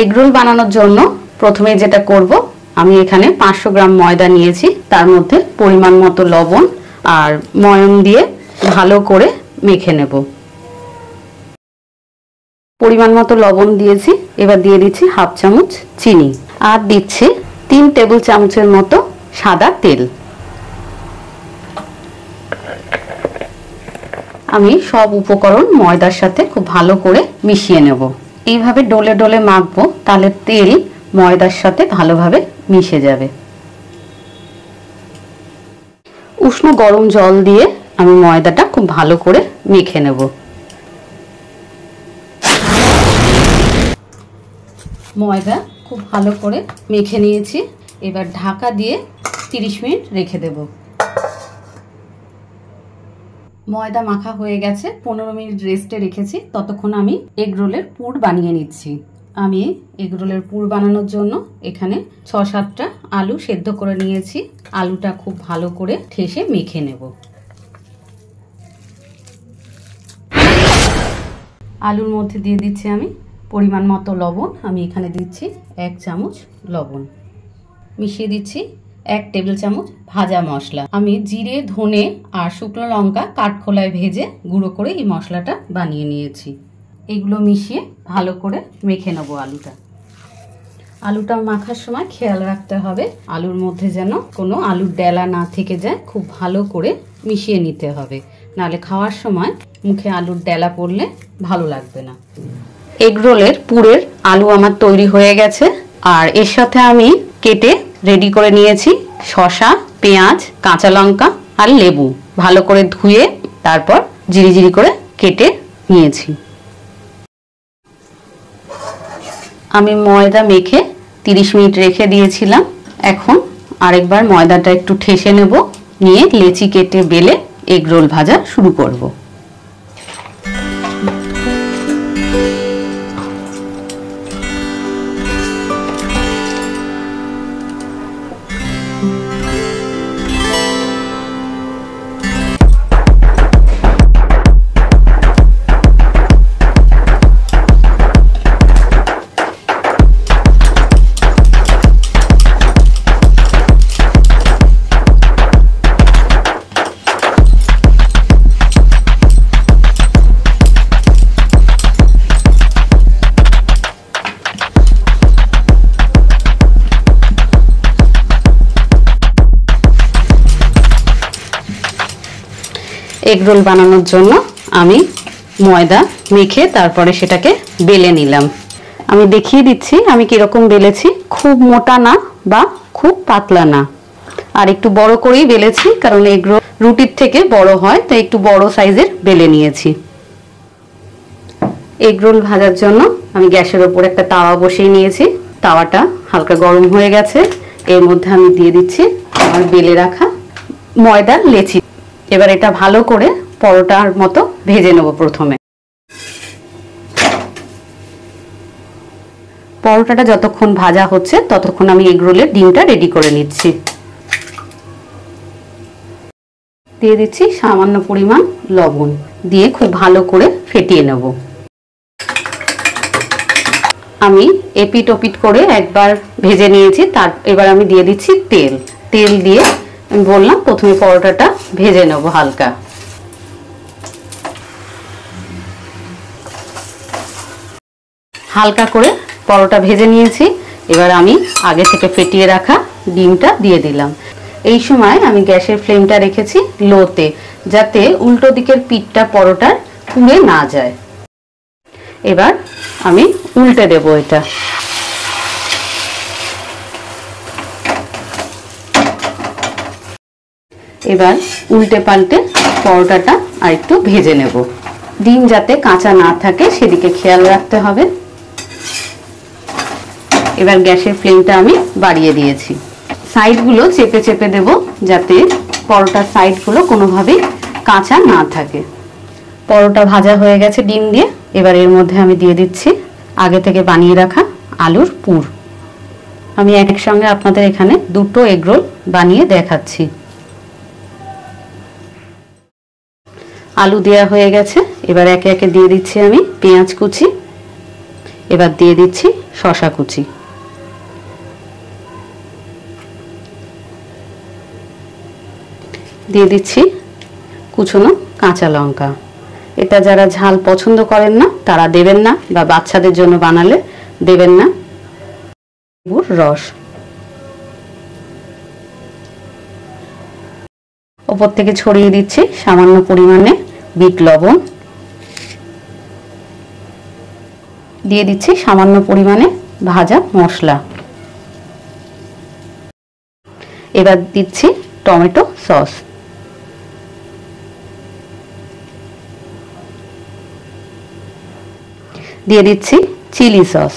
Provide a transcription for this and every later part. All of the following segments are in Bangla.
এগরোল বানানোর জন্য প্রথমে যেটা করব, আমি এখানে 500 গ্রাম ময়দা নিয়েছি, তার মধ্যে পরিমাণ মতো লবণ আর ময়ম দিয়ে ভালো করে মেখে নেব। পরিমাণ মতো লবণ দিয়েছি, এবার দিয়ে দিচ্ছি হাফ চামচ চিনি আর দিচ্ছি 3 টেবিল চামচের মতো সাদা তেল। আমি সব উপকরণ ময়দার সাথে খুব ভালো করে মিশিয়ে নেব। এইভাবে ডলে ডলে মাখবো, তাহলে তেল ময়দার সাথে ভালোভাবে মিশে যাবে। উষ্ণ গরম জল দিয়ে আমি ময়দাটা খুব ভালো করে মেখে নেব। ময়দা খুব ভালো করে মেখে নিয়েছি, এবার ঢাকা দিয়ে 30 মিনিট রেখে দেব। ময়দা মাখা হয়ে গেছে, 15 মিনিট রেস্টে রেখেছি। ততক্ষণ আমি এগরোলের পুর বানিয়ে নিচ্ছি। আমি এগরোলের পুর বানানোর জন্য এখানে 6-7টা আলু সেদ্ধ করে নিয়েছি। আলুটা খুব ভালো করে ঠেসে মেখে নেব। আলুর মধ্যে দিয়ে দিচ্ছি আমি পরিমাণ মতো লবণ। আমি এখানে দিচ্ছি 1 চামচ লবণ। মিশিয়ে দিচ্ছি 1 টেবিল চামচ ভাজা মশলা। আমি জিরে, ধনে আর শুকনো লঙ্কা কাঠখোলায় ভেজে গুঁড়ো করে এই মশলাটা বানিয়ে নিয়েছি। এগুলো মিশিয়ে ভালো করে মেখে নেব আলুটা। আলুটা মাখার সময় খেয়াল রাখতে হবে আলুর মধ্যে যেন কোনো আলুর ডেলা না থেকে যায়। খুব ভালো করে মিশিয়ে নিতে হবে, নাহলে খাওয়ার সময় মুখে আলুর ডেলা পড়লে ভালো লাগবে না। এগরোলের পুরের আলু আমার তৈরি হয়ে গেছে, আর এর সাথে আমি কেটে রেডি করে নিয়েছি শসা, পেঁয়াজ, কাঁচা লঙ্কা আর লেবু। ভালো করে ধুয়ে তারপর জিরি জিরি করে কেটে নিয়েছি। আমি ময়দা মেখে 30 মিনিট রেখে দিয়েছিলাম। এখন আরেকবার ময়দাটা একটু ঠেসে নেব, নিয়ে লেচি কেটে বেলে এগরোল ভাজা শুরু করব। এগরোল বানানোর জন্য আমি ময়দা মেখে তারপরে সেটাকে বেলে নিলাম। আমি দেখিয়ে দিচ্ছি আমি কিরকম বেলেছি। খুব মোটা না বা খুব পাতলা না, আর একটু বড় করেই বেলেছি, কারণ এগরোল রুটির থেকে বড় হয়, তাই একটু বড় সাইজের বেলে নিয়েছি। এগরোল ভাজার জন্য আমি গ্যাসের ওপর একটা তাওয়া বসিয়ে নিয়েছি। তাওয়াটা হালকা গরম হয়ে গেছে, এর মধ্যে আমি দিয়ে দিচ্ছি আমার বেলে রাখা ময়দার লেচি। এবার এটা ভালো করে পরোটার মতো ভেজে নেব। প্রথমে পরোটাটা যতক্ষণ ভাজা হচ্ছে ততক্ষণ আমি এগরোলের ডিমটা রেডি করে নিচ্ছি। দিয়ে দিচ্ছি সামান্য পরিমাণ লবণ, দিয়ে খুব ভালো করে ফেটিয়ে নেব। আমি এপিট ওপিট করে একবার ভেজে নিয়েছি। এবার আমি দিয়ে দিচ্ছি তেল। তেল দিয়ে আমি বললাম প্রথমে পরোটাটা ভেজে নেব হালকা। হালকা করে পরোটা ভেজে নিয়েছি। এবার আমি আগে থেকে ফেটিয়ে রাখা ডিমটা দিয়ে দিলাম। এই সময় আমি গ্যাসের ফ্লেমটা রেখেছি লোতে, যাতে উল্টো দিকের পিঠটা পরোটার পুড়ে না যায়। এবার আমি উল্টে দেব এটা। এবার উল্টে পাল্টে পরোটাটা আর একটু ভেজে নেব। ডিম যাতে কাঁচা না থাকে সেদিকে খেয়াল রাখতে হবে। এবার গ্যাসের ফ্লেমটা আমি বাড়িয়ে দিয়েছি। সাইডগুলো চেপে চেপে দেব, যাতে পরোটার সাইডগুলো কোনোভাবেই কাঁচা না থাকে। পরোটা ভাজা হয়ে গেছে ডিম দিয়ে। এবার এর মধ্যে আমি দিয়ে দিচ্ছি আগে থেকে বানিয়ে রাখা আলুর পুর। আমি একসঙ্গে আপনাদের এখানে দুটো এগরোল বানিয়ে দেখাচ্ছি। আলু দেওয়া হয়ে গেছে, এবার একে একে দিয়ে দিচ্ছি আমি পেঁয়াজ কুচি। এবার দিয়ে দিচ্ছি শসা কুচি, দিয়ে দিচ্ছি কুচনো কাঁচা লঙ্কা। এটা যারা ঝাল পছন্দ করেন না তারা দেবেন না, বা বাচ্চাদের জন্য বানালে দেবেন না। লেবুর রস, ওপর থেকে ছড়িয়ে দিচ্ছি সামান্য পরিমাণে বিট লবণ, দিয়ে দিচ্ছি সামান্য পরিমাণে ভাজা মশলা। এবার দিচ্ছি টমেটো সস, দিয়ে দিচ্ছি চিলি সস।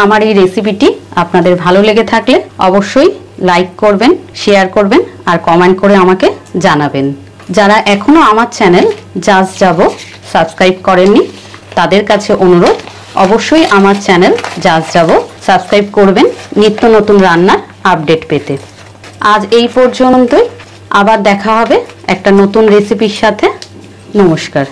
আমার এই রেসিপিটি আপনাদের ভালো লেগে থাকলে অবশ্যই লাইক করবেন, শেয়ার করবেন আর কমেন্ট করে আমাকে জানাবেন। যারা এখনো আমার চ্যানেল জাস্ট যাবো সাবস্ক্রাইব করেননি তাদের কাছে অনুরোধ, অবশ্যই আমার চ্যানেল জাস্ট যাবো সাবস্ক্রাইব করবেন নিত্য নতুন রান্নার আপডেট পেতে। আজ এই পর্যন্তই, আবার দেখা হবে একটা নতুন রেসিপির সাথে। নমস্কার।